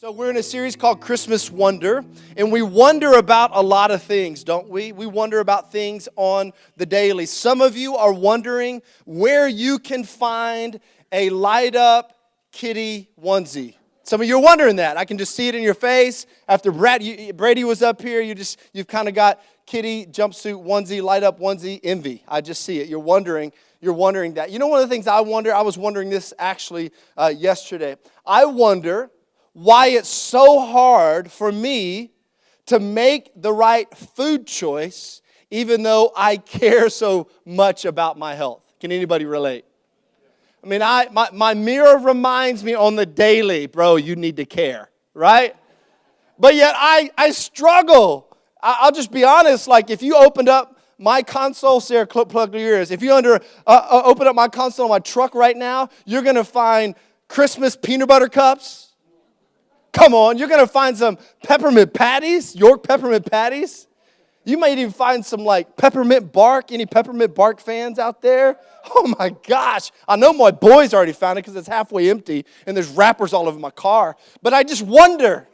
So we're in a series called Christmas Wonder, and we wonder about a lot of things, don't we? We wonder about things on the daily. Some of you are wondering where you can find a light-up kitty onesie. Some of you are wondering that. I can just see it in your face. After Brady was up here, you've kind of got kitty jumpsuit onesie, light-up onesie envy. I just see it. You're wondering that. You know, one of the things I was wondering this actually yesterday. I wonder why it's so hard for me to make the right food choice even though I care so much about my health. Can anybody relate? I mean, my mirror reminds me on the daily, bro, you need to care, right? But yet I struggle. I'll just be honest, like if you opened up my console, Sarah, plug your ears. If you open up my console on my truck right now, you're going to find Christmas peanut butter cups. Come on, you're going to find some peppermint patties, York peppermint patties. You might even find some like peppermint bark. Any peppermint bark fans out there? Oh my gosh. I know my boys already found it because it's halfway empty and there's wrappers all over my car. But I just wonder,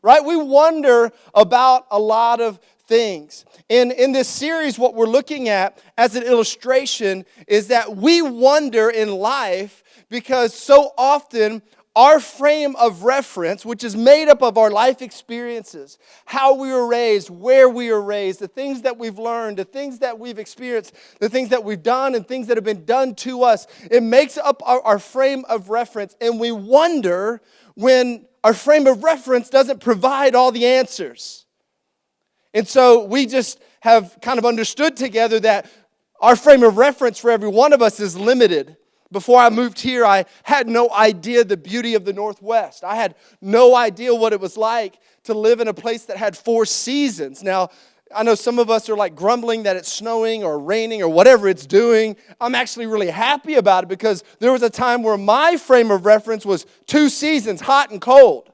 right? We wonder about a lot of things. And in this series, what we're looking at as an illustration is that we wonder in life because so often our frame of reference, which is made up of our life experiences, how we were raised, where we were raised, the things that we've learned, the things that we've experienced, the things that we've done and things that have been done to us, it makes up our frame of reference. And we wonder when our frame of reference doesn't provide all the answers. And so we just have kind of understood together that our frame of reference for every one of us is limited. Before I moved here, I had no idea the beauty of the Northwest. I had no idea what it was like to live in a place that had 4 seasons. Now, I know some of us are like grumbling that it's snowing or raining or whatever it's doing. I'm actually really happy about it because there was a time where my frame of reference was 2 seasons, hot and cold.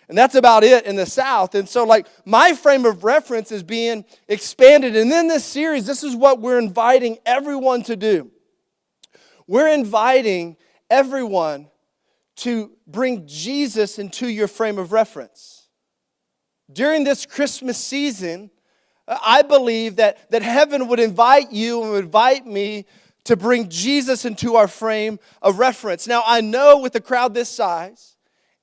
And that's about it in the South. And so like my frame of reference is being expanded. And in this series, this is what we're inviting everyone to do. We're inviting everyone to bring Jesus into your frame of reference. During this Christmas season, I believe that heaven would invite you and would invite me to bring Jesus into our frame of reference. Now, I know with a crowd this size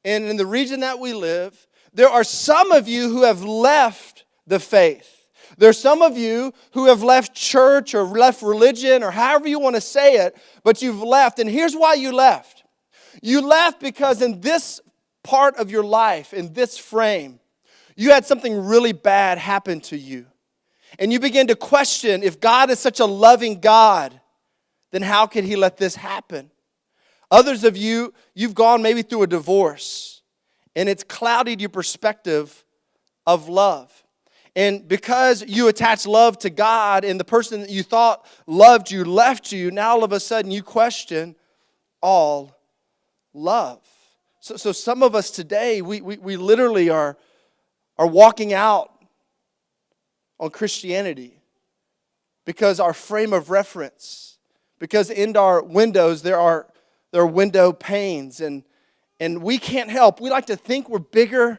and in the region that we live, there are some of you who have left the faith. There's some of you who have left church or left religion or however you want to say it, but you've left. And here's why you left. You left because in this part of your life, in this frame, you had something really bad happen to you. And you begin to question, if God is such a loving God, then how could He let this happen? Others of you, you've gone maybe through a divorce, and it's clouded your perspective of love. And because you attach love to God and the person that you thought loved you left you, now all of a sudden you question all love. So some of us today, we literally are walking out on Christianity because our frame of reference, because in our windows there are window panes and we can't help. We like to think we're bigger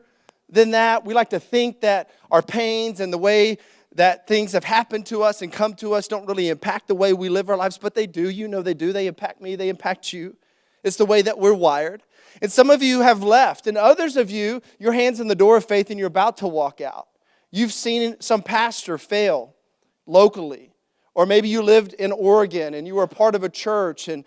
than that. We like to think that our pains and the way that things have happened to us and come to us don't really impact the way we live our lives, but they do. You know they do. They impact me. They impact you. It's the way that we're wired. And some of you have left, and others of you, your hand's in the door of faith and you're about to walk out. You've seen some pastor fail locally, or maybe you lived in Oregon and you were a part of a church and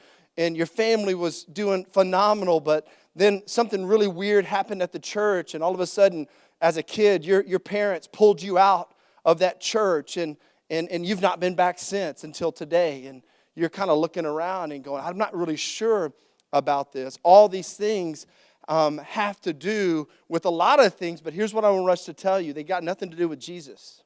your family was doing phenomenal, but then something really weird happened at the church, and all of a sudden, as a kid, your parents pulled you out of that church, and you've not been back since until today. And you're kind of looking around and going, I'm not really sure about this. All these things have to do with a lot of things, but here's what I want to rush to tell you. They got nothing to do with Jesus.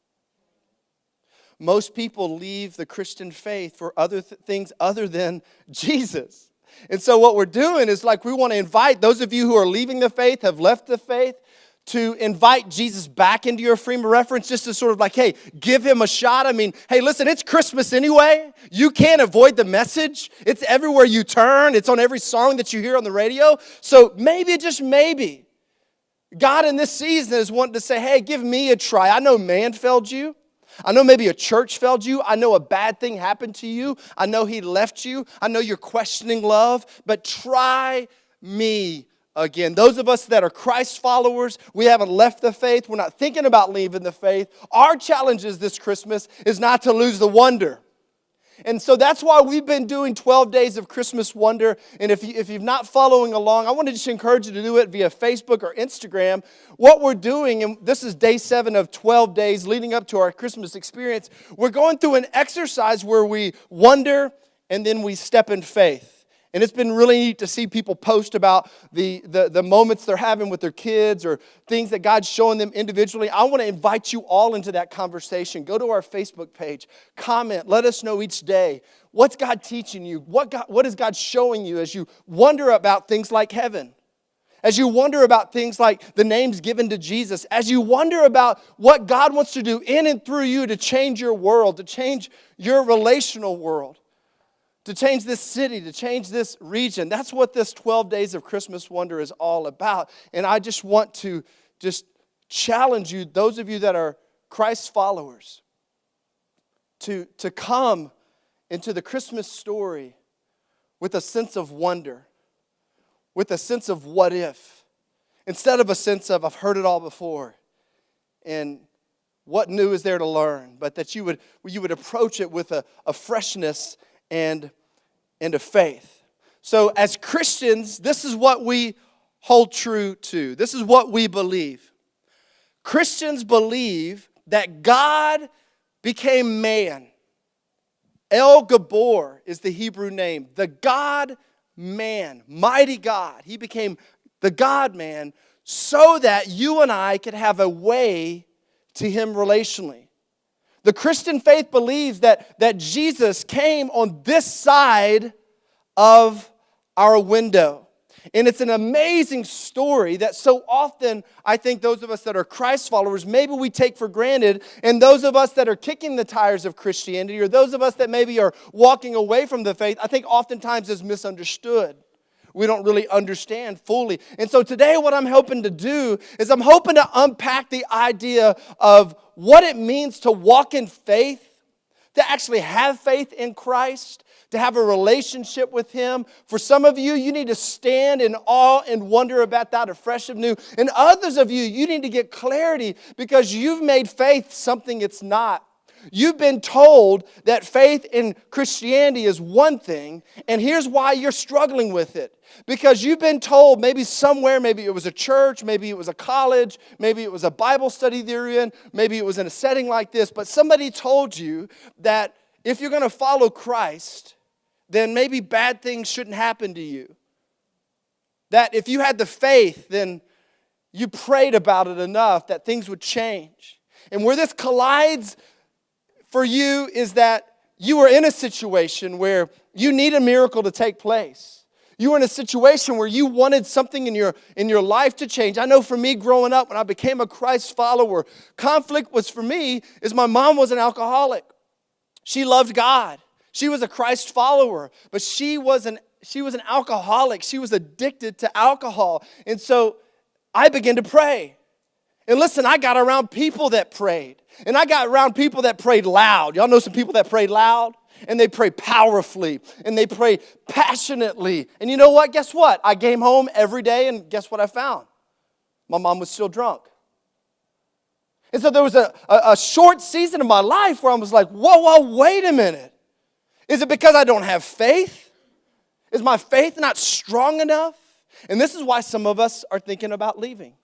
Most people leave the Christian faith for other things other than Jesus. And so what we're doing is like we want to invite those of you who are leaving the faith, have left the faith, to invite Jesus back into your frame of reference, just to sort of like, hey, give Him a shot. I mean, hey, listen, it's Christmas anyway. You can't avoid the message. It's everywhere you turn. It's on every song that you hear on the radio. So maybe, just maybe, God in this season is wanting to say, hey, give me a try. I know man failed you. I know maybe a church failed you. I know a bad thing happened to you. I know he left you. I know you're questioning love, but try me again. Those of us that are Christ followers, we haven't left the faith. We're not thinking about leaving the faith. Our challenge this Christmas is not to lose the wonder. And so that's why we've been doing 12 days of Christmas wonder. And if you're not following along, I want to just encourage you to do it via Facebook or Instagram. What we're doing, and this is day 7 of 12 days leading up to our Christmas experience, we're going through an exercise where we wonder and then we step in faith. And it's been really neat to see people post about the moments they're having with their kids or things that God's showing them individually. I want to invite you all into that conversation. Go to our Facebook page, comment, let us know each day. What's God teaching you? What is God showing you as you wonder about things like heaven? As you wonder about things like the names given to Jesus, as you wonder about what God wants to do in and through you to change your world, to change your relational world, to change this city, to change this region. That's what this 12 days of Christmas wonder is all about. And I just want to just challenge you, those of you that are Christ followers, to come into the Christmas story with a sense of wonder, with a sense of what if, instead of a sense of I've heard it all before and what new is there to learn, but that you would approach it with a freshness and a faith. So as Christians, this is what we hold true to. This is what we believe. Christians believe that God became man. El Gabor is the Hebrew name. The God-man, mighty God. He became the God-man so that you and I could have a way to him relationally. The Christian faith believes that Jesus came on this side of our window. And it's an amazing story that so often, I think those of us that are Christ followers, maybe we take for granted. And those of us that are kicking the tires of Christianity, or those of us that maybe are walking away from the faith, I think oftentimes is misunderstood. We don't really understand fully. And so today what I'm hoping to do is I'm hoping to unpack the idea of what it means to walk in faith, to actually have faith in Christ, to have a relationship with him. For some of you, you need to stand in awe and wonder about that afresh and new. And others of you, you need to get clarity because you've made faith something it's not. You've been told that faith in Christianity is one thing, and here's why you're struggling with it. Because you've been told maybe somewhere, maybe it was a church, maybe it was a college, maybe it was a Bible study they're in, maybe it was in a setting like this, but somebody told you that if you're going to follow Christ, then maybe bad things shouldn't happen to you. That if you had the faith, then you prayed about it enough that things would change. And where this collides for you is that you are in a situation where you need a miracle to take place. You were in a situation where you wanted something in your life to change. I know for me growing up, when I became a Christ follower, conflict was for me is my mom was an alcoholic. She loved God. She was a Christ follower, but she was an alcoholic. She was addicted to alcohol. And so I began to pray. And listen, I got around people that prayed. And I got around people that prayed loud. Y'all know some people that prayed loud? And they pray powerfully. And they pray passionately. And you know what? Guess what? I came home every day and guess what I found? My mom was still drunk. And so there was a short season of my life where I was like, whoa, wait a minute. Is it because I don't have faith? Is my faith not strong enough? And this is why some of us are thinking about leaving.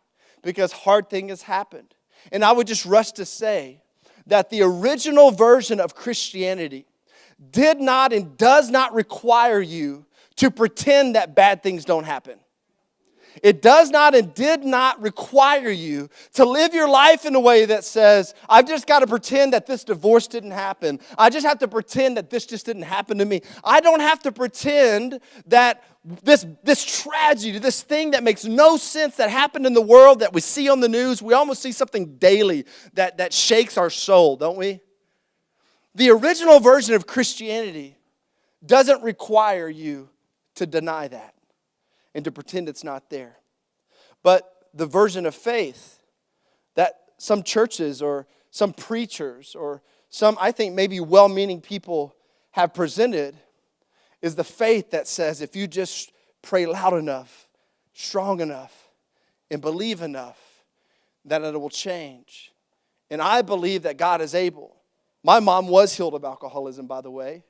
Because hard thing has happened. And I would just rush to say that the original version of Christianity did not and does not require you to pretend that bad things don't happen. It does not and did not require you to live your life in a way that says, I've just got to pretend that this divorce didn't happen. I just have to pretend that this just didn't happen to me. I don't have to pretend that this tragedy, this thing that makes no sense that happened in the world that we see on the news, we almost see something daily that shakes our soul, don't we? The original version of Christianity doesn't require you to deny that and to pretend it's not there. But the version of faith that some churches or some preachers or some, I think, maybe well-meaning people have presented is the faith that says if you just pray loud enough, strong enough, and believe enough, that it will change. And I believe that God is able. My mom was healed of alcoholism, by the way.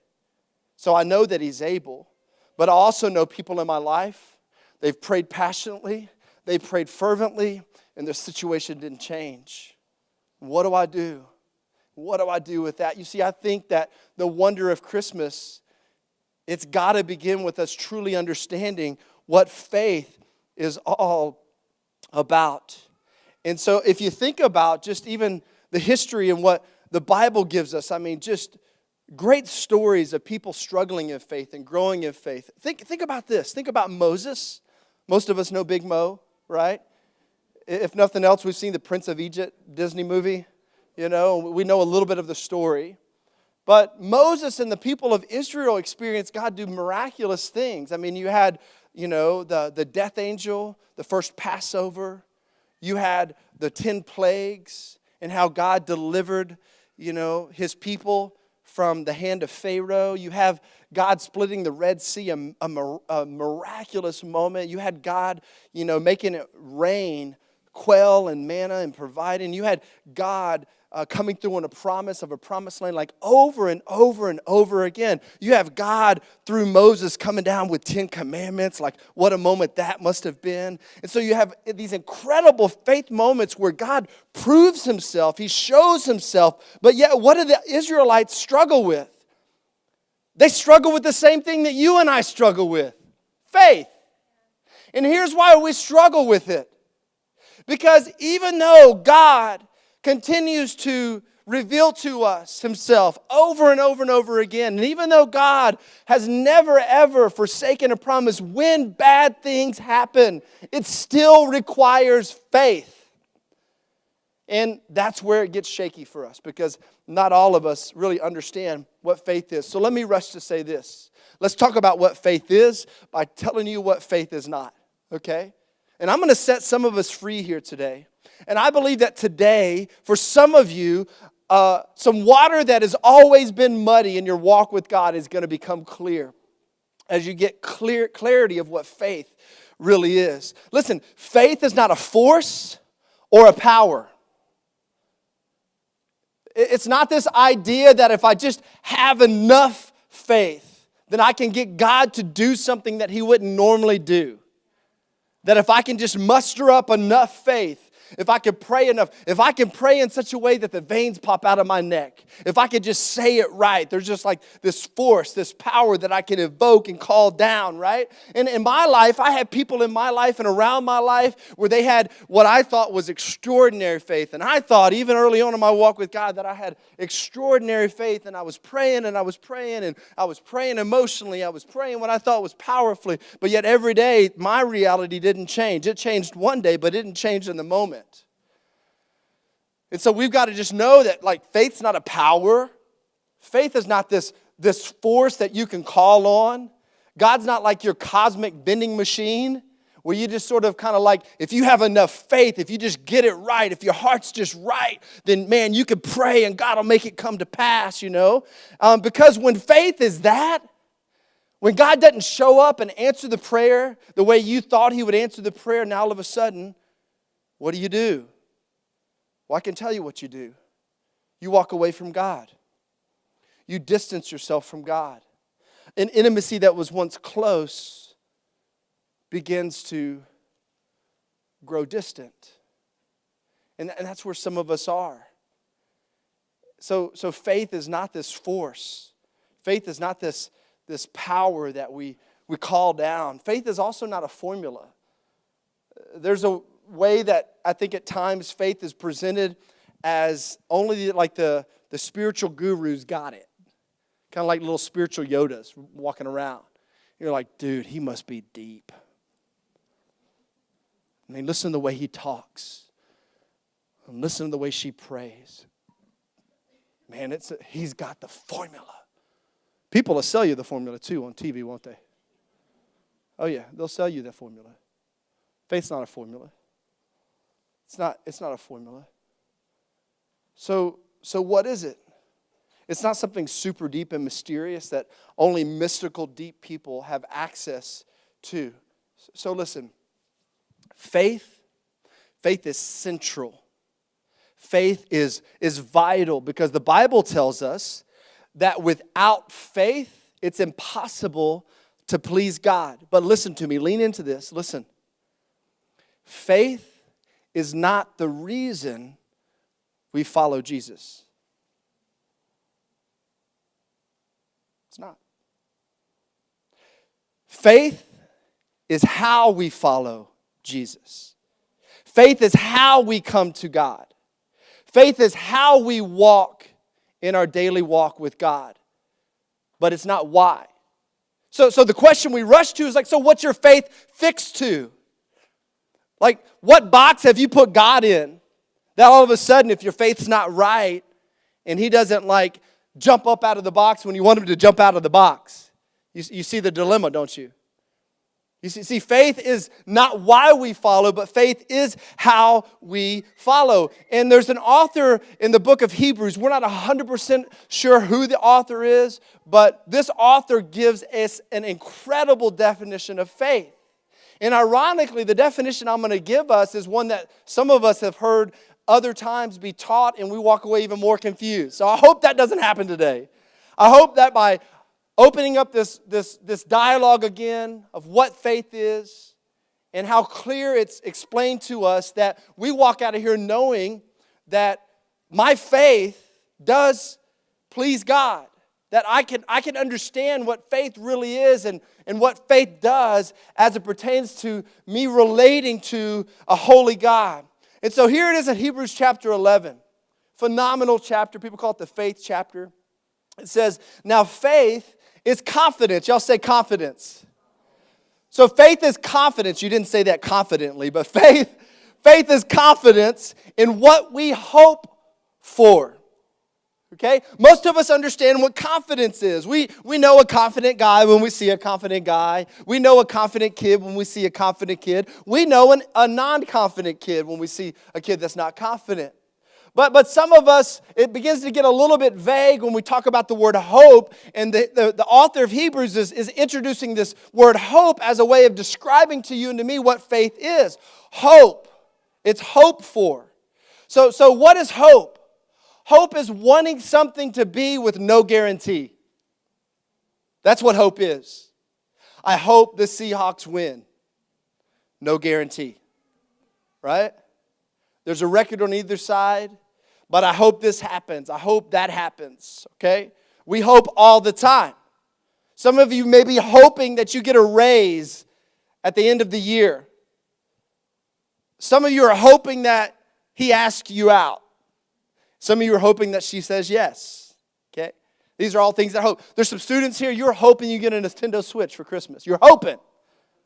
So I know that He's able. But I also know people in my life, they've prayed passionately, they prayed fervently, and their situation didn't change. What do I do? What do I do with that? You see, I think that the wonder of Christmas, it's got to begin with us truly understanding what faith is all about. And so if you think about just even the history and what the Bible gives us, I mean, just great stories of people struggling in faith and growing in faith. Think about this. Think about Moses. Most of us know Big Mo, right? If nothing else, we've seen the Prince of Egypt Disney movie. You know, we know a little bit of the story. But Moses and the people of Israel experienced God do miraculous things. I mean, you had, the death angel, the first Passover. You had the 10 plagues and how God delivered, His people from the hand of Pharaoh. You have God splitting the Red Sea, a miraculous moment. You had God, making it rain, quail and manna and providing. You had God coming through on a promise of a promised land like over and over and over again. You have God through Moses coming down with 10 commandments. Like what a moment that must have been. And so you have these incredible faith moments where God proves Himself. He shows Himself. But yet what do the Israelites struggle with? They struggle with the same thing that you and I struggle with. Faith. And here's why we struggle with it. Because even though God continues to reveal to us Himself over and over and over again, and even though God has never ever forsaken a promise, when bad things happen, it still requires faith. And that's where it gets shaky for us, because not all of us really understand what faith is. So let me rush to say this. Let's talk about what faith is by telling you what faith is not, okay? And I'm going to set some of us free here today. And I believe that today, for some of you, some water that has always been muddy in your walk with God is going to become clear as you get clarity of what faith really is. Listen, faith is not a force or a power. It's not this idea that if I just have enough faith, then I can get God to do something that He wouldn't normally do. That if I can just muster up enough faith, if I can pray enough, if I can pray in such a way that the veins pop out of my neck, if I could just say it right, there's just like this force, this power that I can evoke and call down, right? And in my life, I had people in my life and around my life where they had what I thought was extraordinary faith. And I thought even early on in my walk with God that I had extraordinary faith, and I was praying and I was praying and I was praying emotionally. I was praying what I thought was powerfully, but yet every day my reality didn't change. It changed one day, but it didn't change in the moment. And so we've got to just know that faith's not a power. Faith is not this force that you can call on. God's not like your cosmic vending machine where you just sort of kind of like, if you have enough faith, if you just get it right, if your heart's just right, then man, you can pray and God will make it come to pass, Because when faith is that, when God doesn't show up and answer the prayer the way you thought He would answer the prayer, now all of a sudden, what do? Well, I can tell you what you do. You walk away from God. You distance yourself from God. An intimacy that was once close begins to grow distant. And that's where some of us are. So faith is not this force. Faith is not this power that we call down. Faith is also not a formula. There's a way that I think at times faith is presented as only like the spiritual gurus got it. Kind of like little spiritual Yodas walking around. You're like, dude, he must be deep. I mean, listen to the way he talks. And listen to the way she prays. Man, he's got the formula. People will sell you the formula too on TV, won't they? Oh yeah, they'll sell you that formula. Faith's not a formula. It's not a formula. So what is it? It's not something super deep and mysterious that only mystical, deep people have access to. So listen, faith is central. Faith is vital because the Bible tells us that without faith, it's impossible to please God. But listen to me, lean into this, listen. Faith is not the reason we follow Jesus. It's not. Faith is how we follow Jesus. Faith is how we come to God. Faith is how we walk in our daily walk with God. But it's not why. So the question we rush to is like, so what's your faith fixed to? Like, what box have you put God in? That all of a sudden, if your faith's not right, and He doesn't like jump up out of the box when you want Him to jump out of the box. You see the dilemma, don't you? You see, faith is not why we follow, but faith is how we follow. And there's an author in the book of Hebrews. We're not 100% sure who the author is, but this author gives us an incredible definition of faith. And ironically, the definition I'm going to give us is one that some of us have heard other times be taught, and we walk away even more confused. So I hope that doesn't happen today. I hope that by opening up this dialogue again of what faith is and how clear it's explained to us, that we walk out of here knowing that my faith does please God. That I can understand what faith really is and what faith does as it pertains to me relating to a holy God. And so here it is in Hebrews chapter 11. Phenomenal chapter. People call it the faith chapter. It says, now faith is confidence. Y'all say confidence. So faith is confidence. You didn't say that confidently, but faith is confidence in what we hope for. Okay? Most of us understand what confidence is. We know a confident guy when we see a confident guy. We know a confident kid when we see a confident kid. We know a non-confident kid when we see a kid that's not confident. But some of us, it begins to get a little bit vague when we talk about the word hope. And the author of Hebrews is introducing this word hope as a way of describing to you and to me what faith is. Hope. It's hope for. So what is hope? Hope is wanting something to be with no guarantee. That's what hope is. I hope the Seahawks win. No guarantee. Right? There's a record on either side, but I hope this happens. I hope that happens. Okay? We hope all the time. Some of you may be hoping that you get a raise at the end of the year. Some of you are hoping that he asks you out. Some of you are hoping that she says yes. Okay? These are all things that hope. There's some students here, you're hoping you get a Nintendo Switch for Christmas. You're hoping,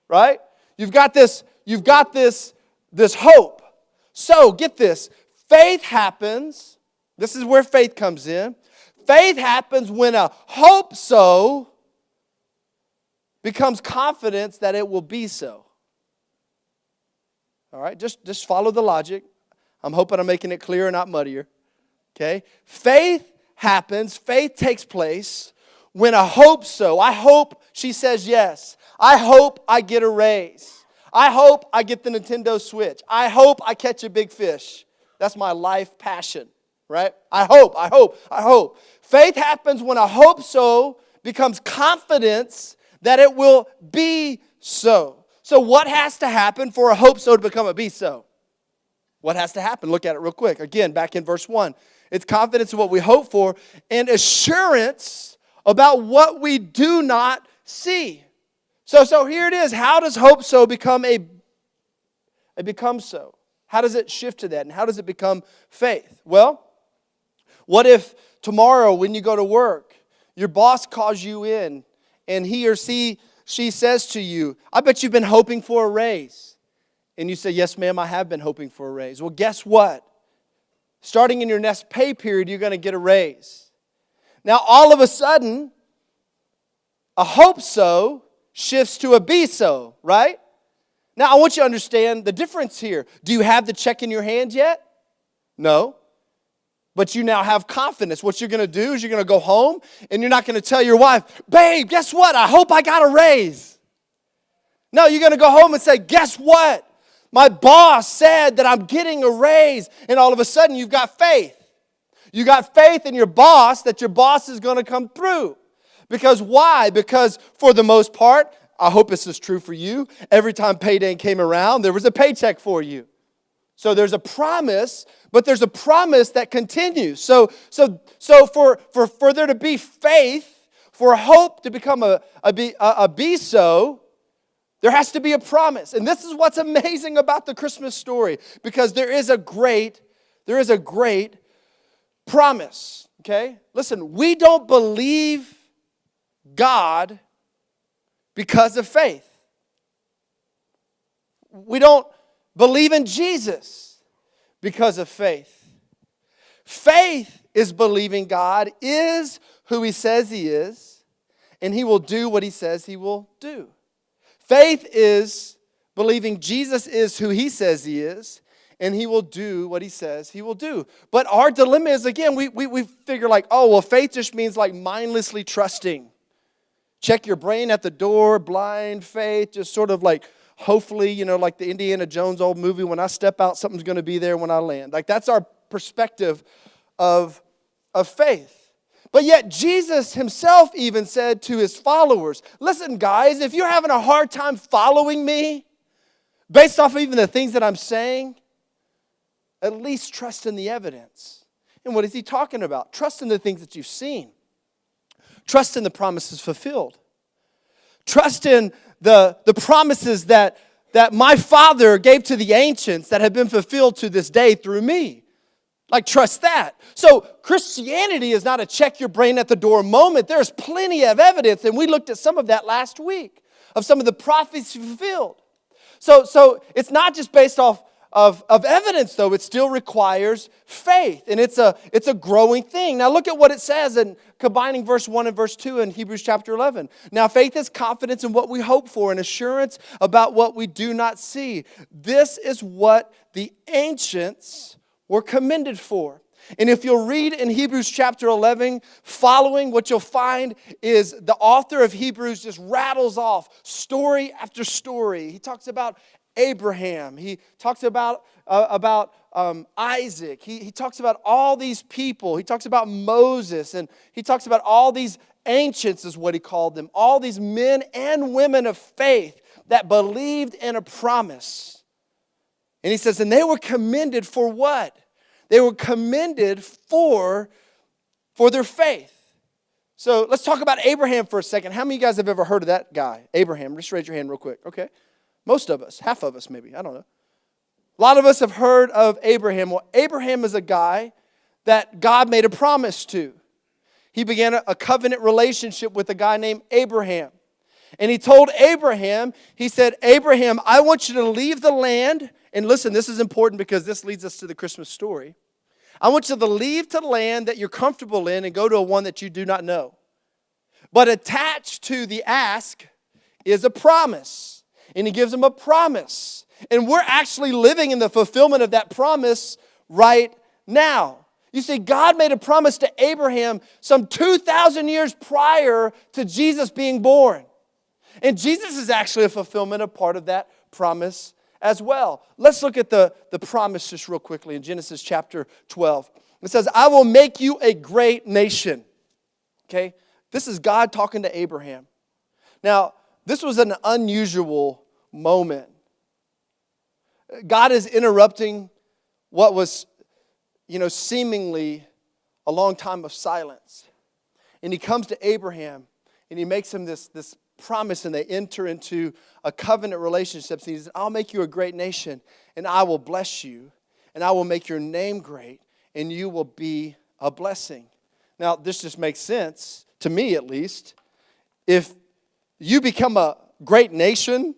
right? You've got this hope. So, get this. Faith happens. This is where faith comes in. Faith happens when a hope so becomes confidence that it will be so. All right? Just follow the logic. I'm hoping I'm making it clearer, not muddier. Okay? Faith happens, faith takes place when a hope so. I hope she says yes. I hope I get a raise. I hope I get the Nintendo Switch. I hope I catch a big fish. That's my life passion, right? I hope. Faith happens when a hope so becomes confidence that it will be so. So what has to happen for a hope so to become a be so? What has to happen? Look at it real quick. Again, back in verse 1. It's confidence in what we hope for and assurance about what we do not see. So here it is. How does hope so become a become so? How does it shift to that? And how does it become faith? Well, what if tomorrow when you go to work, your boss calls you in and he or she says to you, I bet you've been hoping for a raise. And you say, yes, ma'am, I have been hoping for a raise. Well, guess what? Starting in your next pay period, you're going to get a raise. Now, all of a sudden, a hope so shifts to a be so, right? Now, I want you to understand the difference here. Do you have the check in your hand yet? No. But you now have confidence. What you're going to do is you're going to go home and you're not going to tell your wife, babe, guess what? I hope I got a raise. No, you're going to go home and say, guess what? My boss said that I'm getting a raise. And all of a sudden, you've got faith. You got faith in your boss that your boss is going to come through. Because why? Because for the most part, I hope this is true for you, every time payday came around, there was a paycheck for you. So there's a promise, but there's a promise that continues. So for there to be faith, for hope to become a be so, there has to be a promise. And this is what's amazing about the Christmas story, because there is a great promise. Okay? Listen, we don't believe God because of faith. We don't believe in Jesus because of faith. Faith is believing God is who He says He is, and He will do what He says He will do. Faith is believing Jesus is who He says He is, and He will do what He says He will do. But our dilemma is, again, we figure like, oh, well, faith just means like mindlessly trusting. Check your brain at the door, blind faith, just sort of like, hopefully, like the Indiana Jones old movie, when I step out, something's going to be there when I land. Like that's our perspective of faith. But yet Jesus Himself even said to His followers, listen guys, if you're having a hard time following me, based off of even the things that I'm saying, at least trust in the evidence. And what is He talking about? Trust in the things that you've seen. Trust in the promises fulfilled. Trust in the promises that my Father gave to the ancients that have been fulfilled to this day through me. Like, trust that. So Christianity is not a check your brain at the door moment. There's plenty of evidence, and we looked at some of that last week, of some of the prophecies fulfilled. So it's not just based off of evidence, though. It still requires faith, and it's a growing thing. Now look at what it says in combining verse 1 and verse 2 in Hebrews chapter 11. Now faith is confidence in what we hope for and assurance about what we do not see. This is what the ancients were commended for. And if you'll read in Hebrews chapter 11, following, what you'll find is the author of Hebrews just rattles off story after story. He talks about Abraham. He talks about Isaac. He talks about all these people. He talks about Moses. And he talks about all these ancients is what he called them. All these men and women of faith that believed in a promise. And he says, and they were commended for what? They were commended for their faith. So let's talk about Abraham for a second. How many of you guys have ever heard of that guy? Abraham, just raise your hand real quick. Okay. Most of us, half of us maybe, I don't know. A lot of us have heard of Abraham. Well, Abraham is a guy that God made a promise to. He began a covenant relationship with a guy named Abraham. And He told Abraham, He said, Abraham, I want you to leave the land. And listen, this is important because this leads us to the Christmas story. I want you to leave the land that you're comfortable in and go to one that you do not know. But attached to the ask is a promise. And He gives him a promise. And we're actually living in the fulfillment of that promise right now. You see, God made a promise to Abraham some 2,000 years prior to Jesus being born. And Jesus is actually a fulfillment of part of that promise as well. Let's look at the promise just real quickly in Genesis chapter 12. It says, I will make you a great nation. Okay? This is God talking to Abraham. Now, this was an unusual moment. God is interrupting what was, seemingly a long time of silence. And He comes to Abraham and He makes him this promise, and they enter into a covenant relationship. So He says, I'll make you a great nation, and I will bless you, and I will make your name great, and you will be a blessing. Now, this just makes sense, to me at least. If you become a great nation,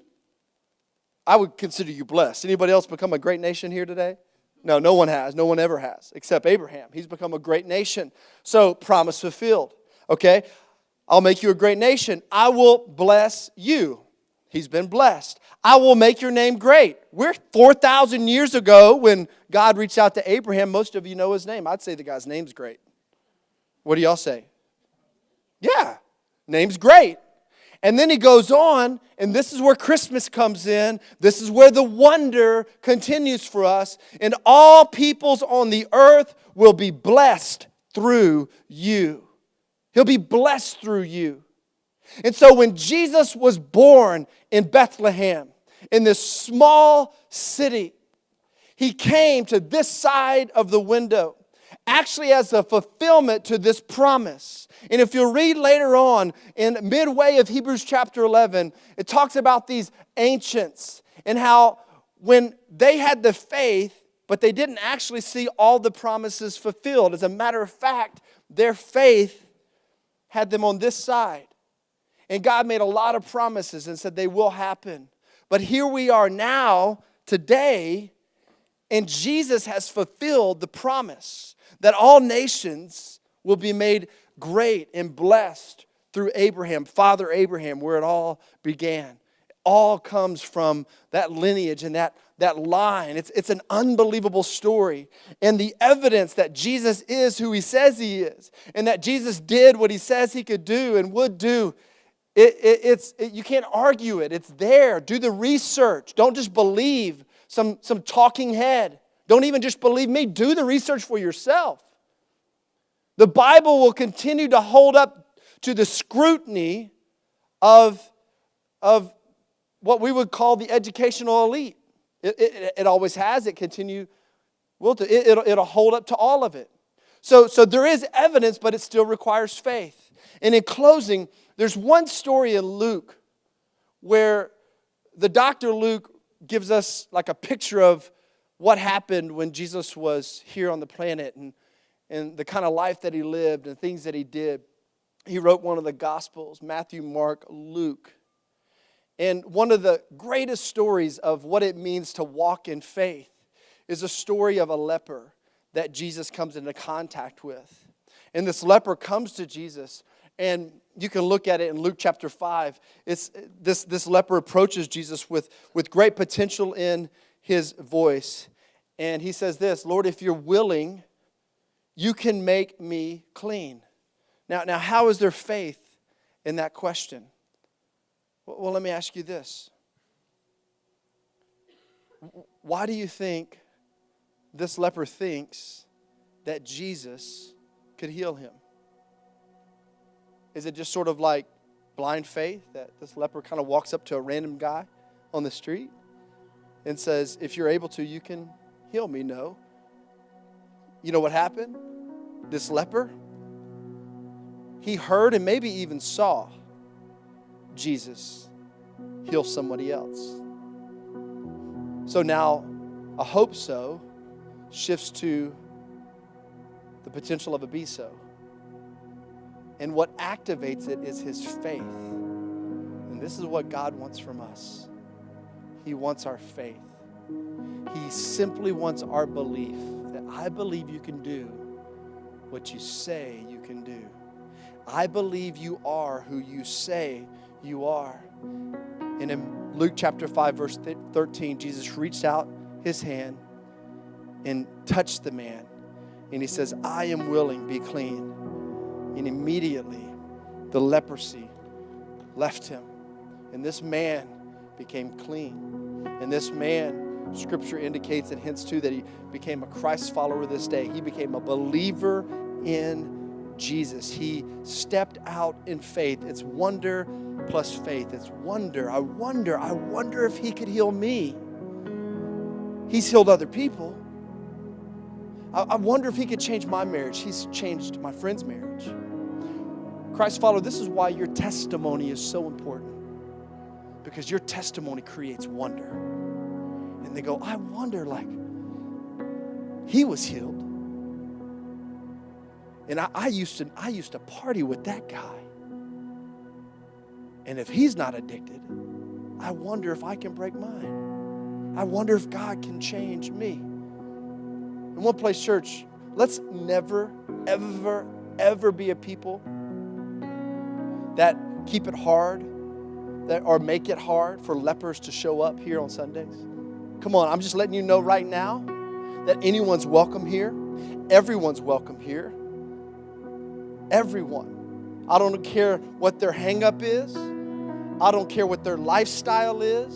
I would consider you blessed. Anybody else become a great nation here today? No, no one has. No one ever has, except Abraham. He's become a great nation. So, promise fulfilled. Okay? I'll make you a great nation. I will bless you. He's been blessed. I will make your name great. We're 4,000 years ago when God reached out to Abraham. Most of you know his name. I'd say the guy's name's great. What do y'all say? Yeah, name's great. And then he goes on, and this is where Christmas comes in. This is where the wonder continues for us. And all peoples on the earth will be blessed through you. He'll be blessed through you. And so when Jesus was born in Bethlehem, in this small city, he came to this side of the window, actually as a fulfillment to this promise. And if you read later on in midway of Hebrews chapter 11, it talks about these ancients and how when they had the faith, but they didn't actually see all the promises fulfilled. As a matter of fact, their faith had them on this side. And God made a lot of promises and said they will happen. But here we are now, today, and Jesus has fulfilled the promise that all nations will be made great and blessed through Abraham, Father Abraham, where it all began. It all comes from that lineage and that line. It's an unbelievable story. And the evidence that Jesus is who he says he is, and that Jesus did what he says he could do and would do, you can't argue it. It's there. Do the research. Don't just believe some talking head. Don't even just believe me. Do the research for yourself. The Bible will continue to hold up to the scrutiny of what we would call the educational elite. It always has. It it'll hold up to all of it. So there is evidence, but it still requires faith. And in closing, there's one story in Luke where the Dr. Luke gives us like a picture of what happened when Jesus was here on the planet and the kind of life that he lived and things that he did. He wrote one of the Gospels, Matthew, Mark, Luke. And one of the greatest stories of what it means to walk in faith is a story of a leper that Jesus comes into contact with. And this leper comes to Jesus, and you can look at it in Luke chapter 5. It's this leper approaches Jesus with great potential in his voice. And he says this, Lord, if you're willing, you can make me clean. Now, how is there faith in that question? Well, let me ask you this. Why do you think this leper thinks that Jesus could heal him? Is it just sort of like blind faith that this leper kind of walks up to a random guy on the street and says, if you're able to, you can heal me? No. You know what happened? This leper, he heard and maybe even saw Jesus heal somebody else. So now a hope so shifts to the potential of a be so. And what activates it is his faith. And this is what God wants from us. He wants our faith. He simply wants our belief that I believe you can do what you say you can do. I believe you are who you say you are. And in Luke chapter 5, verse 13, Jesus reached out his hand and touched the man. And he says, I am willing, be clean. And immediately the leprosy left him. And this man became clean. And this man, Scripture indicates and hints to that he became a Christ follower this day. He became a believer in Jesus. He stepped out in faith. It's wonder plus faith. It's wonder. I wonder if he could heal me. He's healed other people. I wonder if he could change my marriage. He's changed my friend's marriage. Christ follower, this is why your testimony is so important. Because your testimony creates wonder. And they go, I wonder, like, he was healed. And I used to party with that guy. And if he's not addicted, I wonder if I can break mine. I wonder if God can change me. In One Place Church, let's never, ever, ever be a people that keep it hard, or make it hard for lepers to show up here on Sundays? Come on, I'm just letting you know right now that anyone's welcome here. Everyone's welcome here. Everyone. I don't care what their hang-up is. I don't care what their lifestyle is.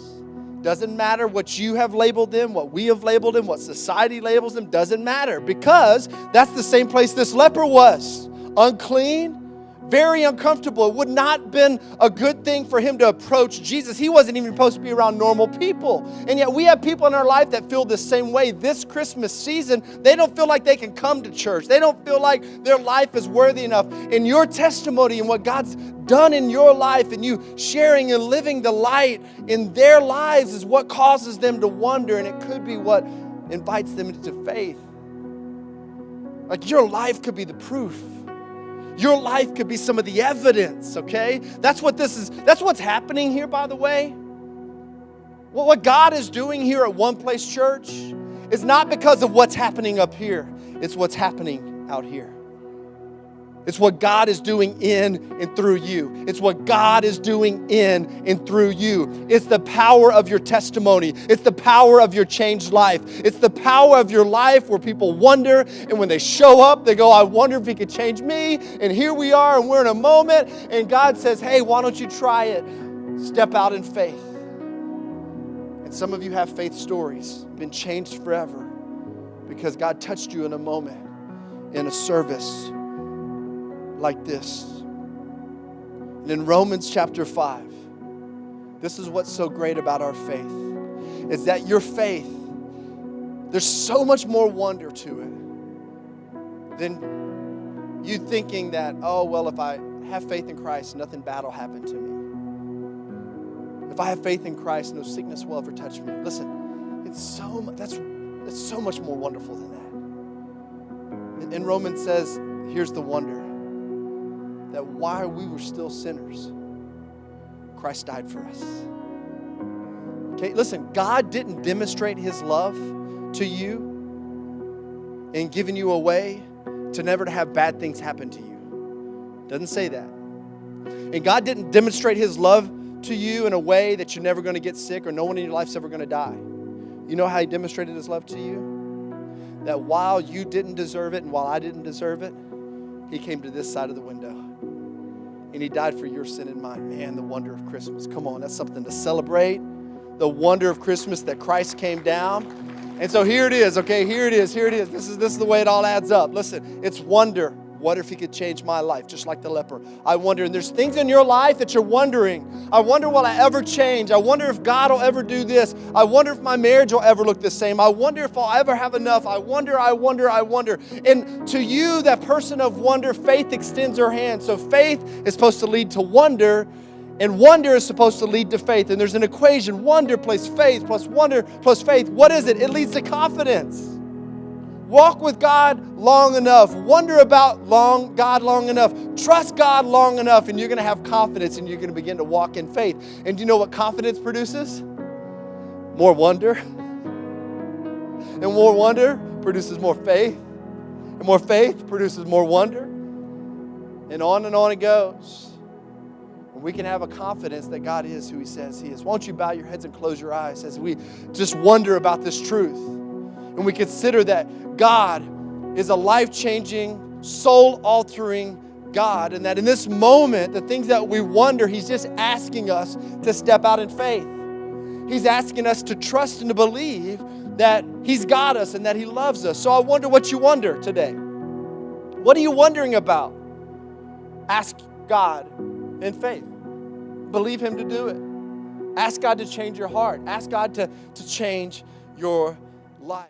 Doesn't matter what you have labeled them, what we have labeled them, what society labels them. Doesn't matter, because that's the same place this leper was. Unclean, very uncomfortable. It would not have been a good thing for him to approach Jesus. He wasn't even supposed to be around normal people. And yet we have people in our life that feel the same way. This Christmas season, they don't feel like they can come to church. They don't feel like their life is worthy enough. And your testimony and what God's done in your life and you sharing and living the light in their lives is what causes them to wonder, and it could be what invites them into faith. Like your life could be the proof. Your life could be some of the evidence, okay? That's what this is. That's what's happening here, by the way. Well, what God is doing here at One Place Church is not because of what's happening up here. It's what's happening out here. It's what God is doing in and through you. It's what God is doing in and through you. It's the power of your testimony. It's the power of your changed life. It's the power of your life where people wonder, and when they show up, they go, I wonder if He could change me. And here we are, and we're in a moment, and God says, hey, why don't you try it? Step out in faith. And some of you have faith stories, been changed forever, because God touched you in a moment, in a service like this. And in Romans chapter 5, this is what's so great about our faith, is that your faith, there's so much more wonder to it than you thinking that, oh, well, if I have faith in Christ, nothing bad will happen to me. If I have faith in Christ, no sickness will ever touch me. Listen, it's so much more wonderful than that. And Romans says, here's the wonder, that while we were still sinners, Christ died for us. Okay, listen, God didn't demonstrate His love to you in giving you a way to never to have bad things happen to you. Doesn't say that. And God didn't demonstrate His love to you in a way that you're never going to get sick or no one in your life's ever going to die. You know how He demonstrated His love to you? That while you didn't deserve it and while I didn't deserve it, He came to this side of the window. And He died for your sin and mine. Man, the wonder of Christmas. Come on, that's something to celebrate. The wonder of Christmas that Christ came down. And so here it is, okay? Here it is. This is the way it all adds up. Listen, it's wonder. What if He could change my life, just like the leper? I wonder, and there's things in your life that you're wondering. I wonder, will I ever change? I wonder if God will ever do this. I wonder if my marriage will ever look the same. I wonder if I'll ever have enough. I wonder. And to you, that person of wonder, faith extends her hand. So faith is supposed to lead to wonder, and wonder is supposed to lead to faith. And there's an equation, wonder plus faith plus wonder plus faith. What is it? It leads to confidence. Walk with God long enough. Wonder about God long enough. Trust God long enough, and you're going to have confidence, and you're going to begin to walk in faith. And do you know what confidence produces? More wonder. And more wonder produces more faith. And more faith produces more wonder. And on it goes. And we can have a confidence that God is who He says He is. Why don't you bow your heads and close your eyes as we just wonder about this truth. And we consider that God is a life-changing, soul-altering God. And that in this moment, the things that we wonder, He's just asking us to step out in faith. He's asking us to trust and to believe that He's got us and that He loves us. So I wonder what you wonder today. What are you wondering about? Ask God in faith. Believe Him to do it. Ask God to change your heart. Ask God to change your life.